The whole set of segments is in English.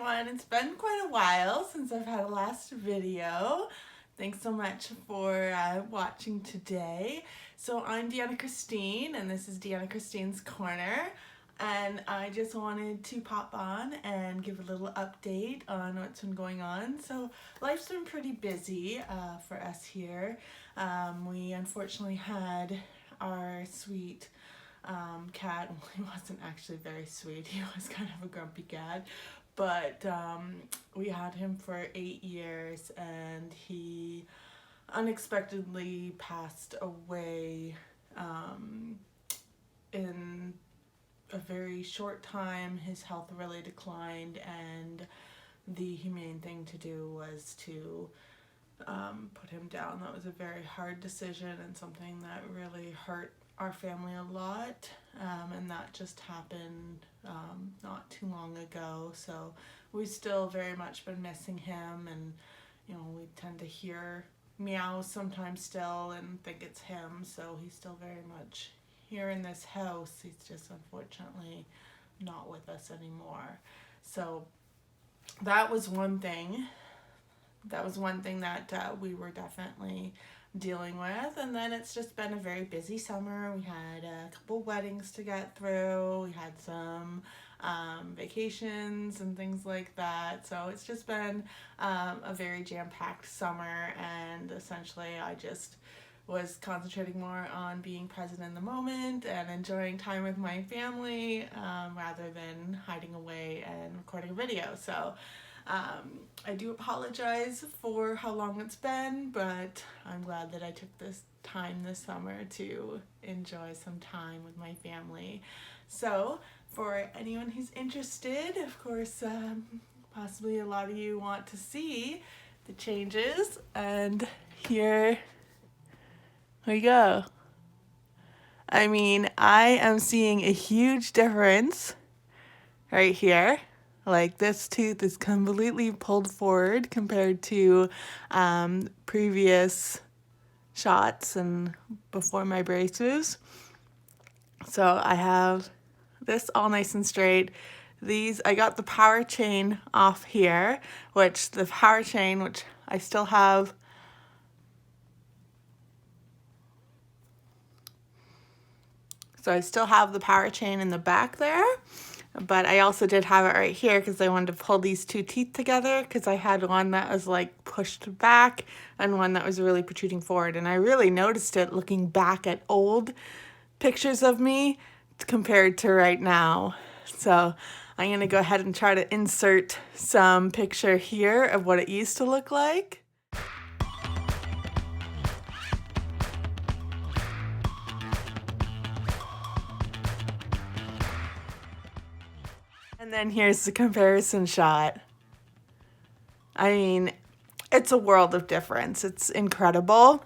everyone. It's been quite a while since I've had a last video. Thanks so much for watching today. So I'm Deanna Christine, and this is Deanna Christine's Corner. And I just wanted to pop on and give a little update on what's been going on. So life's been pretty busy for us here. We unfortunately had our sweet cat. Well, he wasn't actually very sweet. He was kind of a grumpy cat. But we had him for 8 years, and he unexpectedly passed away in a very short time. His health really declined, and the humane thing to do was to put him down. That was a very hard decision and something that really hurt our family a lot, and that just happened not too long ago. So we've still very much been missing him, and we tend to hear meows sometimes still and think it's him. So he's still very much here in this house. He's just unfortunately not with us anymore. So that was one thing. That we were definitely dealing with. And then it's just been a very busy summer. We had a couple weddings to get through. We had some vacations and things like that. So it's just been a very jam-packed summer, and essentially I just was concentrating more on being present in the moment and enjoying time with my family rather than hiding away and recording a video. So I do apologize for how long it's been, but I'm glad that I took this time this summer to enjoy some time with my family. So for anyone who's interested, of course, possibly a lot of you want to see the changes, and here we go. I mean, I am seeing a huge difference right here. Like, this tooth is completely pulled forward compared to previous shots and before my braces. So I have this all nice and straight. I got the power chain off here, which I still have. So I still have the power chain in the back there. But I also did have it right here because I wanted to pull these two teeth together, because I had one that was like pushed back and one that was really protruding forward. And I really noticed it looking back at old pictures of me compared to right now. So I'm going to go ahead and try to insert some picture here of what it used to look like. And then here's the comparison shot. I mean, it's a world of difference. It's incredible.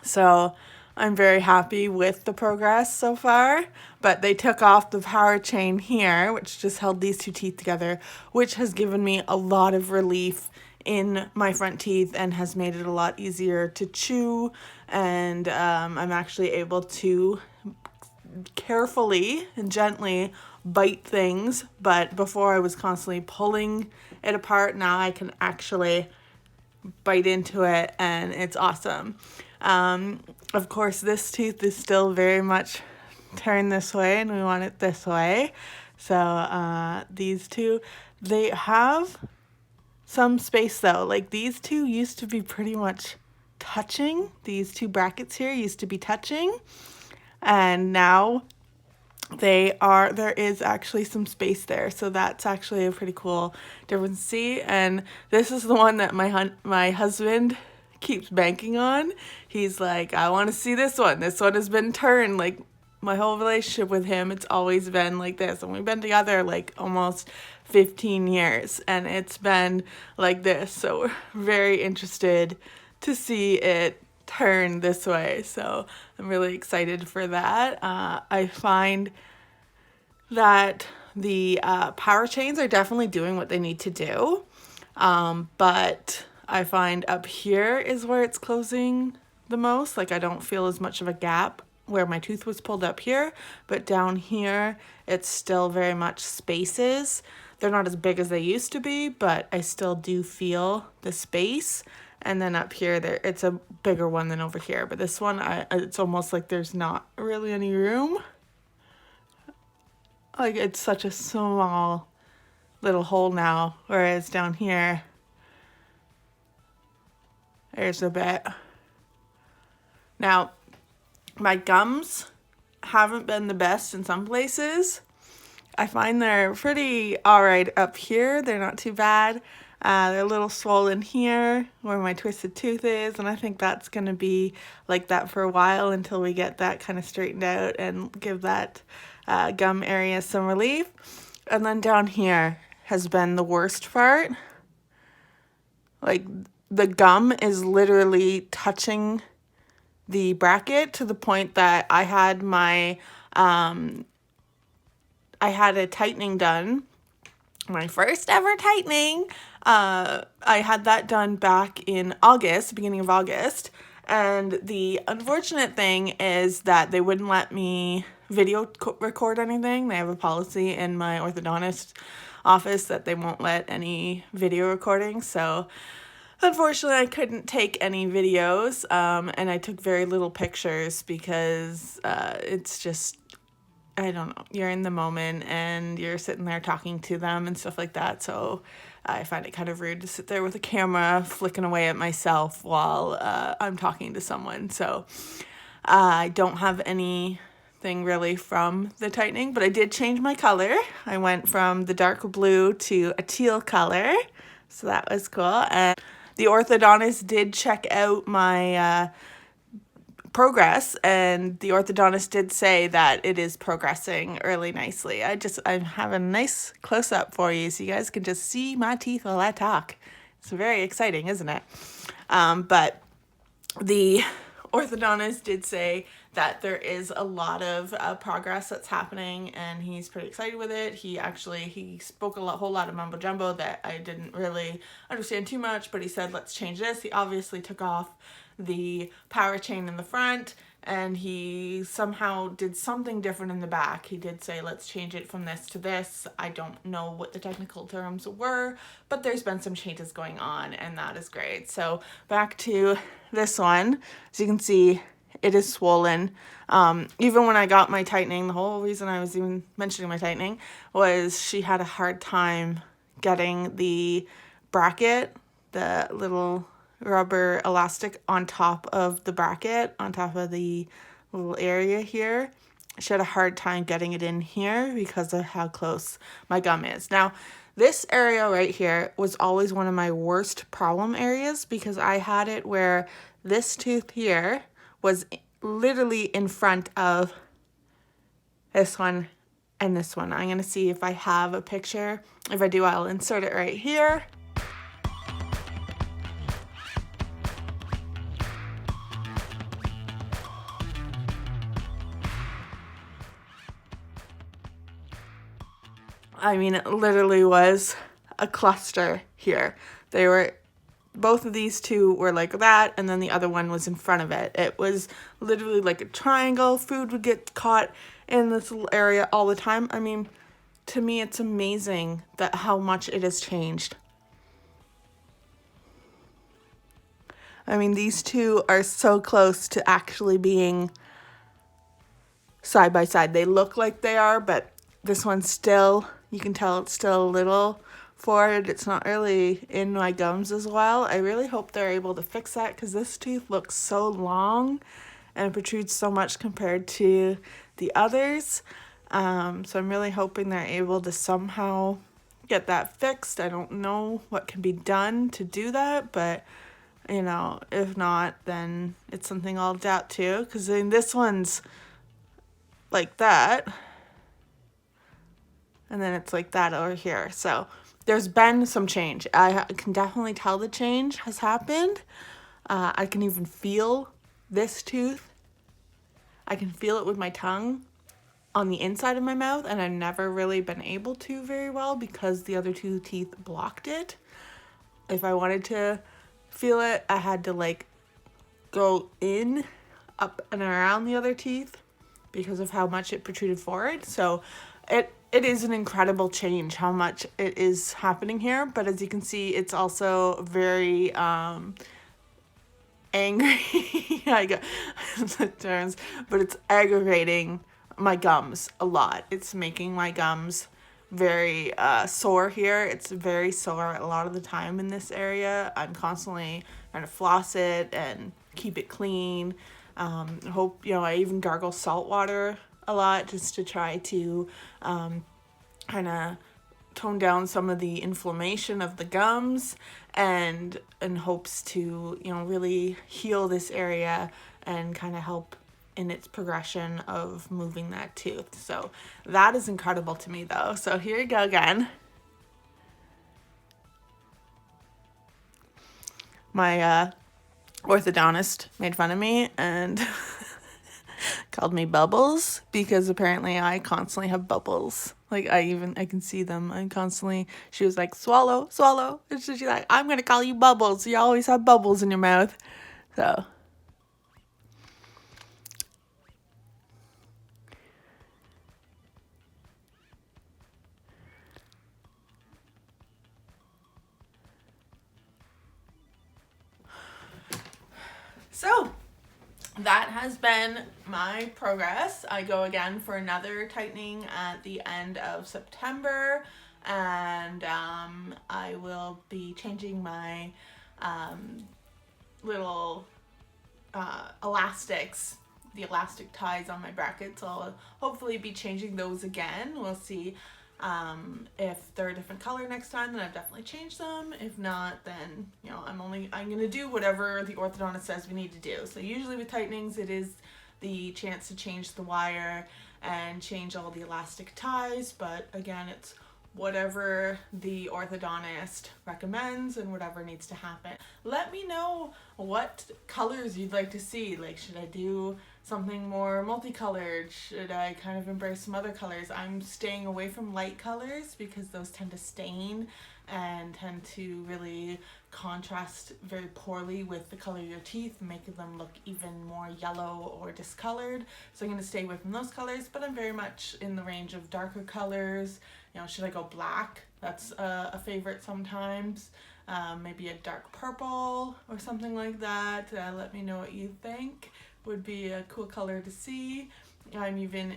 So I'm very happy with the progress so far. But they took off the power chain here, which just held these two teeth together, which has given me a lot of relief in my front teeth and has made it a lot easier to chew. And I'm actually able to carefully and gently bite things, but before I was constantly pulling it apart. Now I can actually bite into it, and it's awesome. Of course, this tooth is still very much turned this way, and we want it this way. So these two, they have some space though. Like, these two used to be pretty much touching. These two brackets here used to be touching, and now there is actually some space there. So that's actually a pretty cool difference to see. And this is the one that my husband keeps banking on. He's like, I want to see this one. This one has been turned. Like, my whole relationship with him, it's always been like this. And we've been together like almost 15 years, and it's been like this. So we're very interested to see it turn this way. So I'm really excited for that. I find that the power chains are definitely doing what they need to do. But I find up here is where it's closing the most. Like, I don't feel as much of a gap where my tooth was pulled up here, but down here it's still very much spaces. They're not as big as they used to be, but I still do feel the space. And then up here, it's a bigger one than over here. But this one, it's almost like there's not really any room. Like, it's such a small little hole now, whereas down here, there's a bit. Now, my gums haven't been the best in some places. I find they're pretty alright up here. They're not too bad. They're a little swollen here where my twisted tooth is, and I think that's going to be like that for a while until we get that kind of straightened out and give that gum area some relief. And then down here has been the worst part. Like, the gum is literally touching the bracket to the point that I had my I had a tightening done, my first ever tightening. I had that done back in August, beginning of August. And the unfortunate thing is that they wouldn't let me video record anything. They have a policy in my orthodontist office that they won't let any video recording. So unfortunately, I couldn't take any videos, and I took very little pictures because it's just, I don't know, you're in the moment and you're sitting there talking to them and stuff like that. So I find it kind of rude to sit there with a camera flicking away at myself while I'm talking to someone. So I don't have anything really from the tightening, but I did change my color. I went from the dark blue to a teal color. So that was cool. And the orthodontist did check out my progress, and the orthodontist did say that it is progressing really nicely. I'm having a nice close-up for you so you guys can just see my teeth while I talk. It's very exciting, isn't it? But the orthodontist did say that there is a lot of progress that's happening, and he's pretty excited with it. He spoke whole lot of mumbo jumbo that I didn't really understand too much, but he said, let's change this. He obviously took off the power chain in the front, and he somehow did something different in the back. He did say, let's change it from this to this. I don't know what the technical terms were, but there's been some changes going on, and that is great. So back to this one. As you can see, it is swollen. Even when I got my tightening, the whole reason I was even mentioning my tightening was she had a hard time getting the bracket, the little rubber elastic on top of the bracket, on top of the little area here. She had a hard time getting it in here because of how close my gum is. Now, this area right here was always one of my worst problem areas because I had it where this tooth here was literally in front of this one and this one. I'm going to see if I have a picture. If I do, I'll insert it right here. I mean, it literally was a cluster here. Both of these two were like that, and then the other one was in front of it. It was literally like a triangle. Food would get caught in this little area all the time. I mean, to me, it's amazing that how much it has changed. I mean, these two are so close to actually being side by side. They look like they are, but this one's still, you can tell it's still a little forward. It's not really in my gums as well. I really hope they're able to fix that because this tooth looks so long and protrudes so much compared to the others. So I'm really hoping they're able to somehow get that fixed. I don't know what can be done to do that, but you know, if not, then it's something I'll adapt to, because this one's like that, and then it's like that over here. So there's been some change. I can definitely tell the change has happened. I can even feel this tooth. I can feel it with my tongue on the inside of my mouth, and I've never really been able to very well because the other two teeth blocked it. If I wanted to feel it, I had to like go in, up and around the other teeth because of how much it protruded forward. So it is an incredible change how much it is happening here. But as you can see, it's also very angry. I got the terms, but it's aggravating my gums a lot. It's making my gums very sore here. It's very sore a lot of the time in this area. I'm constantly trying to floss it and keep it clean. Hope, I even gargle salt water a lot just to try to kind of tone down some of the inflammation of the gums, and in hopes to really heal this area and kind of help in its progression of moving that tooth. So that is incredible to me though. So here you go again. My orthodontist made fun of me and called me Bubbles because apparently I constantly have bubbles. Like I can see them. I'm constantly, she was like, swallow, swallow. And so she's like, I'm going to call you Bubbles. You always have bubbles in your mouth. So that has been my progress. I go again for another tightening at the end of September, and I will be changing my little elastics, the elastic ties on my brackets. I'll hopefully be changing those again. We'll see if they're a different color next time, then I've definitely changed them. If not, then I'm gonna do whatever the orthodontist says we need to do. So usually with tightenings, it is the chance to change the wire and change all the elastic ties, but again, it's whatever the orthodontist recommends and whatever needs to happen. Let me know what colors you'd like to see. Like, should I do something more multicolored? Should I kind of embrace some other colors? I'm staying away from light colors because those tend to stain and tend to really contrast very poorly with the color of your teeth, making them look even more yellow or discolored. So I'm going to stay away from those colors, but I'm very much in the range of darker colors. Should I go black? That's a favorite sometimes. Maybe a dark purple or something like that. Let me know what you think. Would be a cool color to see. I'm even,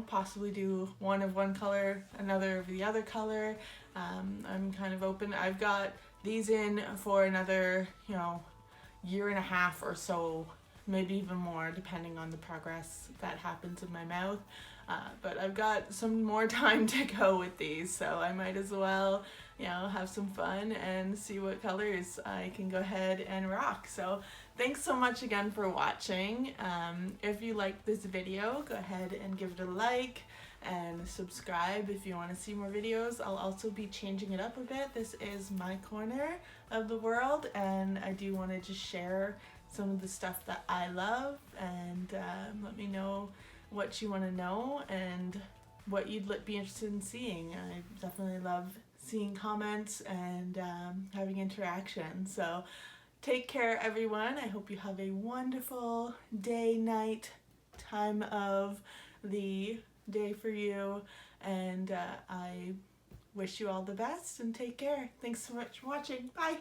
possibly do one of one color, another of the other color. I'm kind of open. I've got these in for another, year and a half or so, maybe even more, depending on the progress that happens in my mouth. But I've got some more time to go with these, so I might as well, have some fun and see what colors I can go ahead and rock. So thanks so much again for watching. If you liked this video, go ahead and give it a like and subscribe if you want to see more videos. I'll also be changing it up a bit. This is my corner of the world, and I do want to just share some of the stuff that I love, and let me know what you want to know and what you'd be interested in seeing. I definitely love seeing comments and having interaction. So take care, everyone. I hope you have a wonderful day, night, time of the day for you, and I wish you all the best and take care. Thanks so much for watching. Bye.